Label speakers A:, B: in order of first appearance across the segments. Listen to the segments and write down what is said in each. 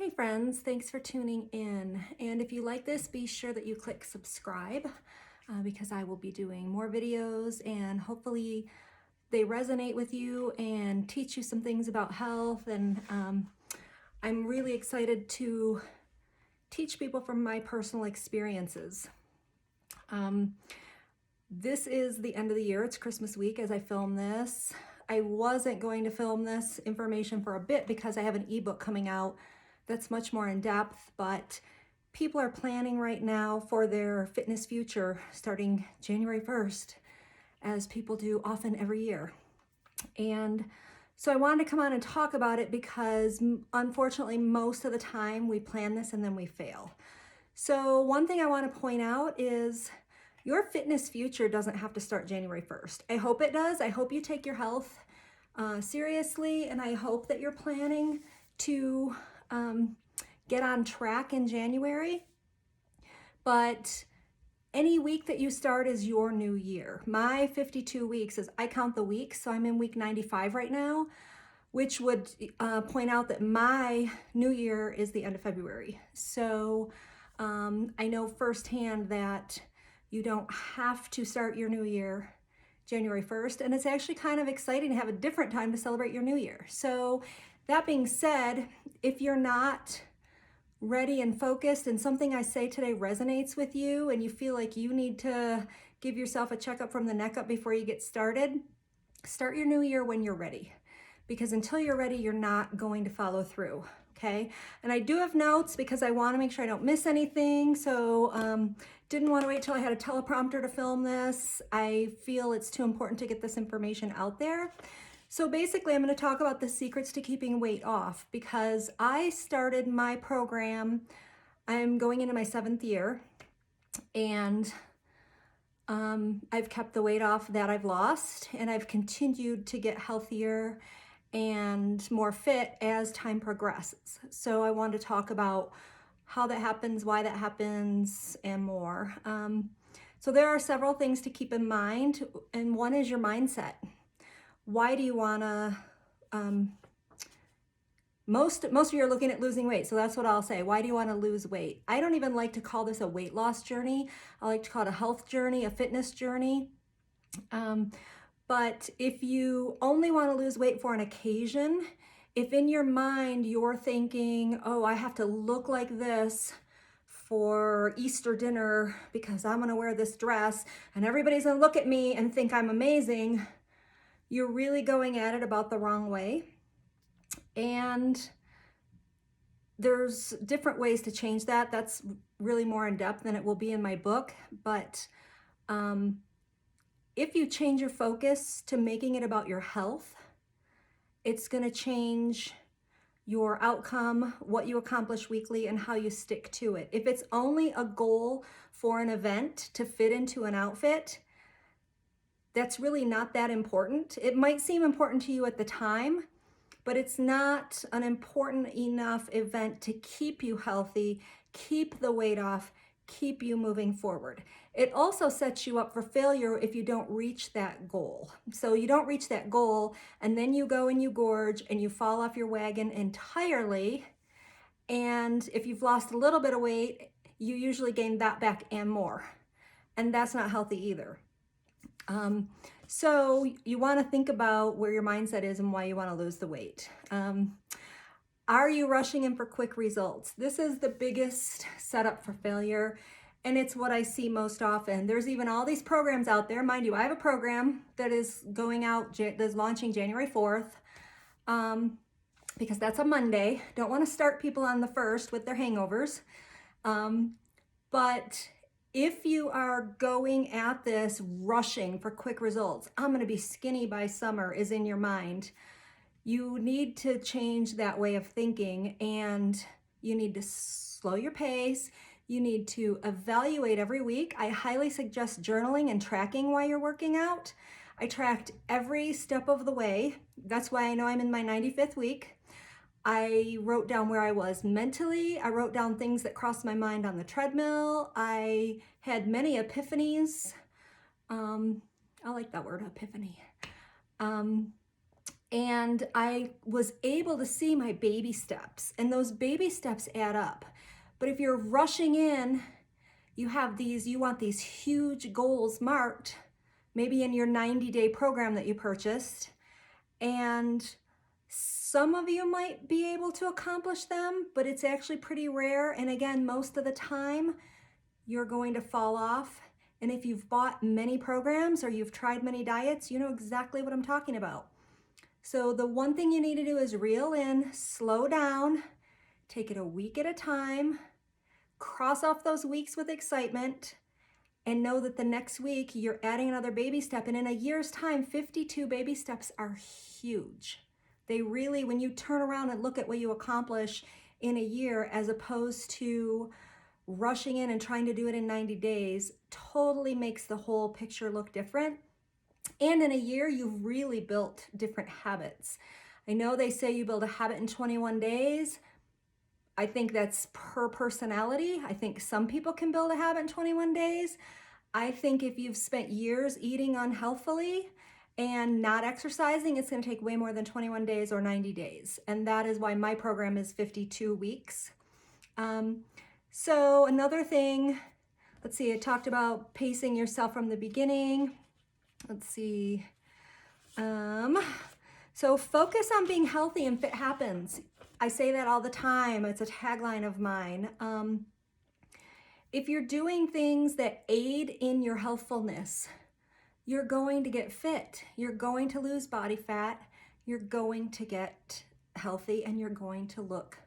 A: Hey friends, thanks for tuning in. And if you like this, be sure that you click subscribe because I will be doing more videos and hopefully they resonate with you and teach you some things about health. And I'm really excited to teach people from my personal experiences. This is the end of the year. It's Christmas week as I film this. I wasn't going to film this information for a bit because I have an ebook coming out that's much more in depth, but people are planning right now for their fitness future starting January 1st, as people do often every year. And so I wanted to come on and talk about it because unfortunately, most of the time we plan this and then we fail. So one thing I want to point out is your fitness future doesn't have to start January 1st. I hope it does. I hope you take your health seriously, and I hope that you're planning to get on track in January. But any week that you start is your new year. My 52 weeks is, I count the weeks, so I'm in week 95 right now, which would point out that my new year is the end of February. So I know firsthand that you don't have to start your new year January 1st, and it's actually kind of exciting to have a different time to celebrate your new year. So that being said, if you're not ready and focused and something I say today resonates with you and you feel like you need to give yourself a checkup from the neck up before you get started, start your new year when you're ready. Because until you're ready, you're not going to follow through, okay? And I do have notes because I want to make sure I don't miss anything. So didn't want to wait till I had a teleprompter to film this. I feel it's too important to get this information out there. So basically, I'm going to talk about the secrets to keeping weight off because I started my program, I'm going into my 7th year, and I've kept the weight off that I've lost, and I've continued to get healthier and more fit as time progresses. So I want to talk about how that happens, why that happens, and more. So there are several things to keep in mind, and one is your mindset. Why do you want to, most of you are looking at losing weight, so that's what I'll say. Why do you want to lose weight? I don't even like to call this a weight loss journey. I like to call it a health journey, a fitness journey. But if you only want to lose weight for an occasion, if in your mind you're thinking, oh, I have to look like this for Easter dinner because I'm going to wear this dress and everybody's going to look at me and think I'm amazing, you're really going at it about the wrong way. And there's different ways to change that. That's really more in depth than it will be in my book. But if you change your focus to making it about your health, it's going to change your outcome, what you accomplish weekly, and how you stick to it. If it's only a goal for an event to fit into an outfit, that's really not that important. It might seem important to you at the time, but it's not an important enough event to keep you healthy, keep the weight off, keep you moving forward. It also sets you up for failure if you don't reach that goal. So you don't reach that goal and then you go and you gorge and you fall off your wagon entirely. And if you've lost a little bit of weight, you usually gain that back and more. And that's not healthy either. So you want to think about where your mindset is and why you want to lose the weight. Are you rushing in for quick results? This is the biggest setup for failure, and it's what I see most often. There's even all these programs out there. Mind you, I have a program that is going out, that's launching January 4th, because that's a Monday. Don't want to start people on the 1st with their hangovers. But if you are going at this rushing for quick results, I'm going to be skinny by summer is in your mind, you need to change that way of thinking, and you need to slow your pace. You need to evaluate every week. I highly suggest journaling and tracking while you're working out. I tracked every step of the way. That's why I know I'm in my 95th week. I wrote down where I was mentally. I wrote down things that crossed my mind on the treadmill. I had many epiphanies. I like that word, epiphany. And I was able to see my baby steps, and those baby steps add up. But if you're rushing in, you want these huge goals marked, maybe in your 90-day program that you purchased, and some of you might be able to accomplish them, but it's actually pretty rare. And again, most of the time, you're going to fall off. And if you've bought many programs or you've tried many diets, you know exactly what I'm talking about. So the one thing you need to do is reel in, slow down, take it a week at a time, cross off those weeks with excitement, and know that the next week you're adding another baby step. And in a year's time, 52 baby steps are huge. They really, when you turn around and look at what you accomplish in a year, as opposed to rushing in and trying to do it in 90 days, totally makes the whole picture look different. And in a year, you've really built different habits. I know they say you build a habit in 21 days. I think that's per personality. I think some people can build a habit in 21 days. I think if you've spent years eating unhealthily and not exercising, it's going to take way more than 21 days or 90 days. And that is why my program is 52 weeks. So another thing, let's see, I talked about pacing yourself from the beginning. Let's see. So focus on being healthy and fit happens. I say that all the time. It's a tagline of mine. If you're doing things that aid in your healthfulness, you're going to get fit. You're going to lose body fat. You're going to get healthy, and you're going to look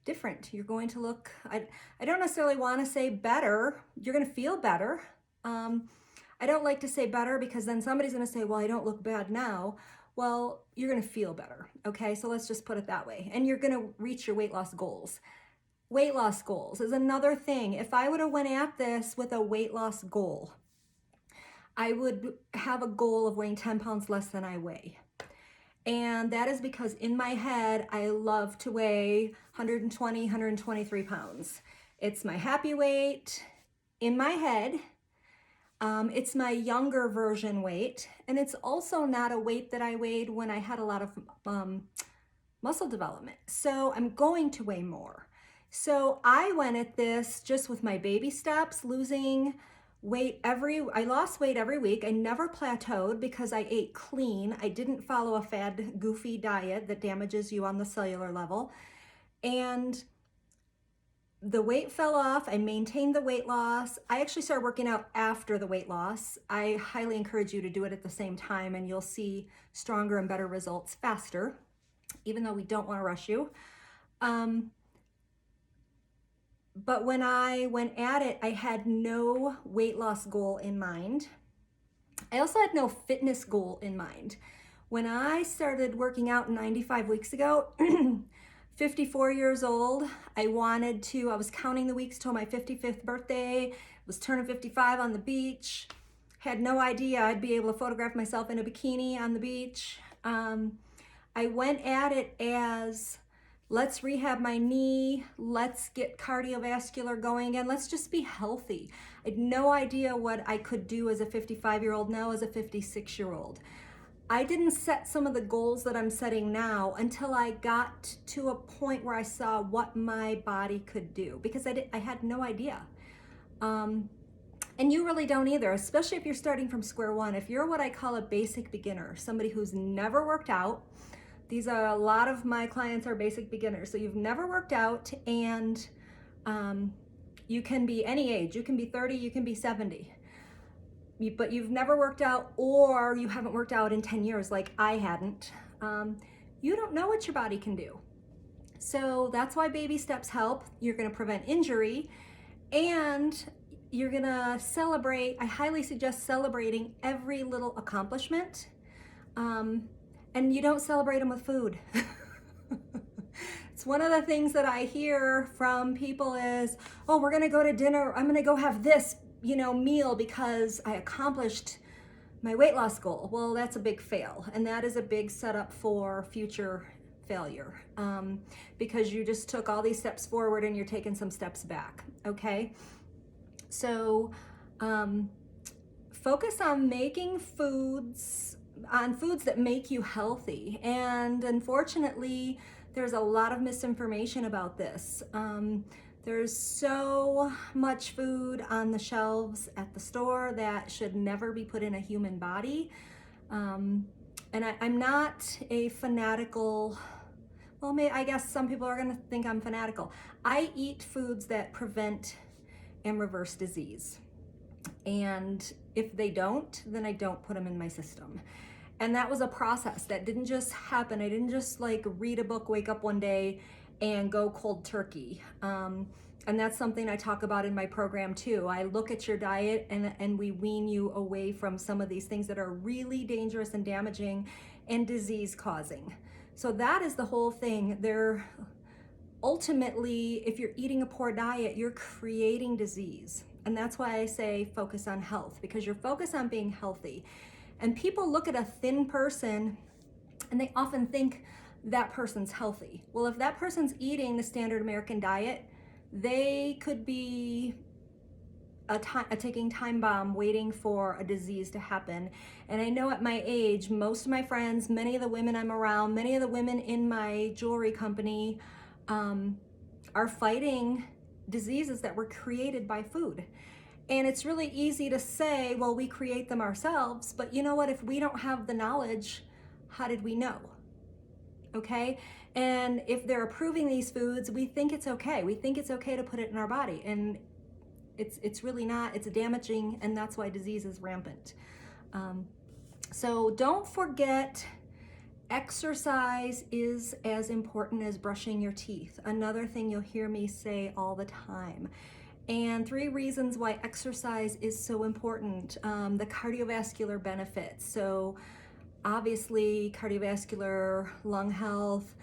A: different. You're going to look, I don't necessarily want to say better. You're going to feel better. I don't like to say better because then somebody's going to say, well, I don't look bad now. Well, you're going to feel better. Okay. So let's just put it that way. And you're going to reach your weight loss goals. Weight loss goals is another thing. If I would have went at this with a weight loss goal, I would have a goal of weighing 10 pounds less than I weigh. And that is because in my head, I love to weigh 120, 123 pounds. It's my happy weight in my head. It's my younger version weight. And it's also not a weight that I weighed when I had a lot of muscle development. So I'm going to weigh more. So I went at this just with my baby steps, losing weight I lost weight every week. I never plateaued because I ate clean. I didn't follow a fad, goofy diet that damages you on the cellular level. And the weight fell off. I maintained the weight loss. I actually started working out after the weight loss. I highly encourage you to do it at the same time, and you'll see stronger and better results faster, even though we don't want to rush you. But when I went at it, I had no weight loss goal in mind. I also had no fitness goal in mind. When I started working out 95 weeks ago, 54 years old, I was counting the weeks till my 55th birthday, was turning 55 on the beach, had no idea I'd be able to photograph myself in a bikini on the beach. I went at it as, let's rehab my knee, let's get cardiovascular going again, let's just be healthy. I had no idea what I could do as a 55-year-old, now as a 56-year-old. I didn't set some of the goals that I'm setting now until I got to a point where I saw what my body could do, because I had no idea. And you really don't either, especially if you're starting from square one. If you're what I call a basic beginner, somebody who's never worked out, a lot of my clients are basic beginners. So you've never worked out, and you can be any age. You can be 30, you can be 70. But you've never worked out, or you haven't worked out in 10 years like I hadn't. You don't know what your body can do. So that's why baby steps help. You're going to prevent injury, and you're going to celebrate. I highly suggest celebrating every little accomplishment. And you don't celebrate them with food. It's one of the things that I hear from people is, oh, we're gonna go to dinner, I'm gonna go have this, meal because I accomplished my weight loss goal. Well, that's a big fail. And that is a big setup for future failure, because you just took all these steps forward and you're taking some steps back, okay? So focus on making foods foods that make you healthy. And unfortunately, there's a lot of misinformation about this. There's so much food on the shelves at the store that should never be put in a human body. And I'm not a fanatical, well, I guess some people are gonna think I'm fanatical. I eat foods that prevent and reverse disease. And if they don't, then I don't put them in my system. And that was a process that didn't just happen. I didn't just like read a book, wake up one day and go cold turkey. And that's something I talk about in my program too. I look at your diet and we wean you away from some of these things that are really dangerous and damaging and disease causing. So that is the whole thing. Ultimately, if you're eating a poor diet, you're creating disease. And that's why I say focus on health, because you're focused on being healthy. And people look at a thin person and they often think that person's healthy. Well, if that person's eating the standard American diet, they could be a ticking time bomb waiting for a disease to happen. And I know at my age, most of my friends, many of the women I'm around, many of the women in my jewelry company are fighting diseases that were created by food. And it's really easy to say, well, we create them ourselves, but you know what? If we don't have the knowledge, how did we know? Okay? And if they're approving these foods, we think it's okay. We think it's okay to put it in our body. And it's really not. It's damaging, and that's why disease is rampant. So don't forget, exercise is as important as brushing your teeth. Another thing you'll hear me say all the time. And 3 reasons why exercise is so important. The cardiovascular benefits. So obviously cardiovascular, lung health,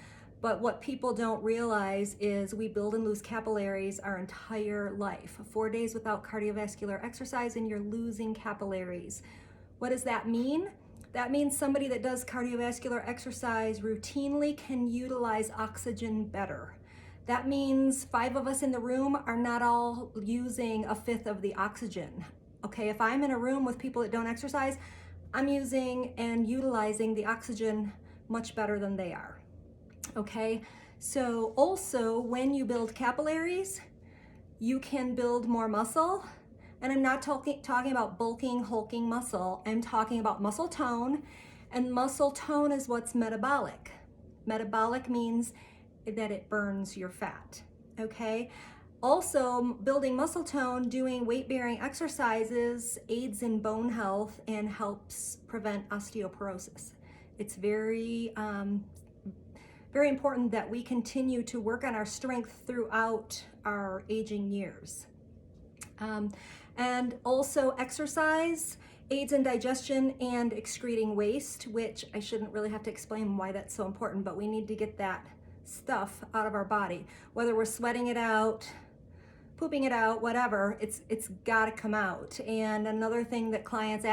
A: but what people don't realize is we build and lose capillaries our entire life. 4 days without cardiovascular exercise and you're losing capillaries. What does that mean? That means somebody that does cardiovascular exercise routinely can utilize oxygen better. That means 5 of us in the room are not all using 1/5 of the oxygen. Okay, if I'm in a room with people that don't exercise, I'm using and utilizing the oxygen much better than they are. Okay, so also when you build capillaries, you can build more muscle. And I'm not talking about bulking, hulking muscle. I'm talking about muscle tone. And muscle tone is what's metabolic. Metabolic means that it burns your fat, okay? Also, building muscle tone, doing weight-bearing exercises aids in bone health and helps prevent osteoporosis. It's very, very important that we continue to work on our strength throughout our aging years. And also exercise aids in digestion and excreting waste, which I shouldn't really have to explain why that's so important, but we need to get that stuff out of our body. Whether we're sweating it out, pooping it out, whatever, it's gotta come out. And another thing that clients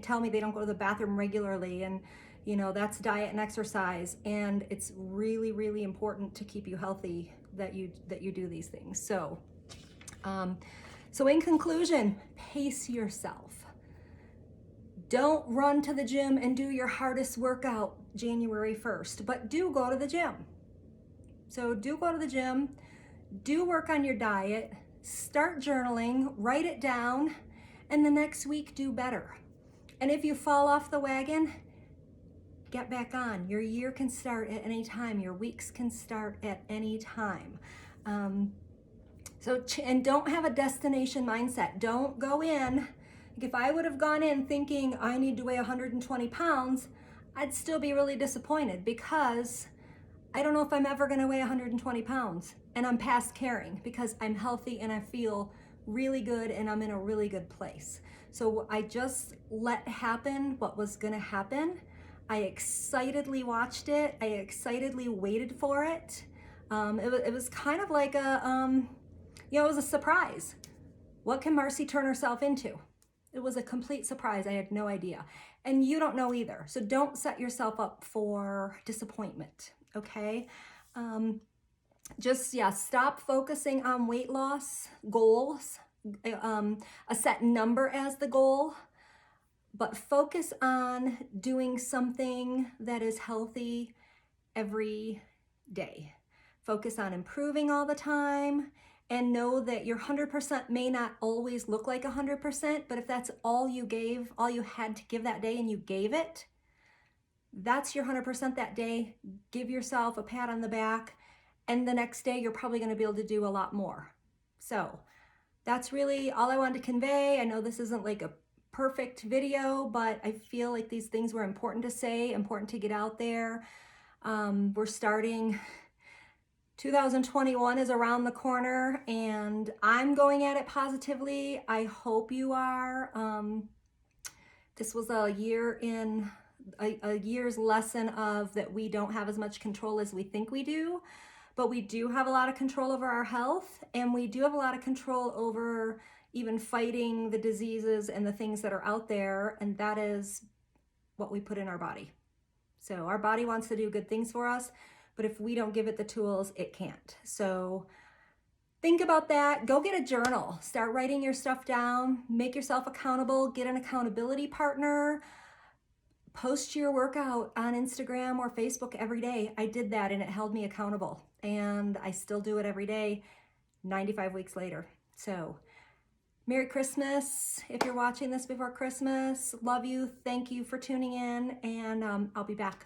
A: tell me they don't go to the bathroom regularly, and you know, that's diet and exercise. And it's really, really important to keep you healthy that you do these things. So in conclusion, pace yourself. Don't run to the gym and do your hardest workout January 1st, but do go to the gym. So do go to the gym, do work on your diet, start journaling, write it down, and the next week do better. And if you fall off the wagon, get back on. Your year can start at any time. Your weeks can start at any time. And don't have a destination mindset. Don't go in. If I would have gone in thinking I need to weigh 120 pounds, I'd still be really disappointed because I don't know if I'm ever gonna weigh 120 pounds, and I'm past caring because I'm healthy and I feel really good and I'm in a really good place. So I just let happen what was gonna happen. I excitedly watched it. I excitedly waited for it. It was kind of like it was a surprise. What can Marcy turn herself into? It was a complete surprise. I had no idea. And you don't know either. So don't set yourself up for disappointment, okay? Stop focusing on weight loss goals, a set number as the goal. but focus on doing something that is healthy every day. Focus on improving all the time, and know that your 100% may not always look like 100%, but if that's all you gave, all you had to give that day and you gave it, that's your 100% that day. Give yourself a pat on the back, and the next day you're probably going to be able to do a lot more. So that's really all I wanted to convey. I know this isn't like a perfect video, but I feel like these things were important to say, important to get out there. We're starting, 2021 is around the corner, and I'm going at it positively. I hope you are. This was a year's lesson of that we don't have as much control as we think we do, but we do have a lot of control over our health, and we do have a lot of control over even fighting the diseases and the things that are out there, and that is what we put in our body. So our body wants to do good things for us, but if we don't give it the tools, it can't. So think about that. Go get a journal. Start writing your stuff down. Make yourself accountable. Get an accountability partner. Post your workout on Instagram or Facebook every day. I did that and it held me accountable. And I still do it every day, 95 weeks later. So Merry Christmas if you're watching this before Christmas. Love you. Thank you for tuning in, and I'll be back.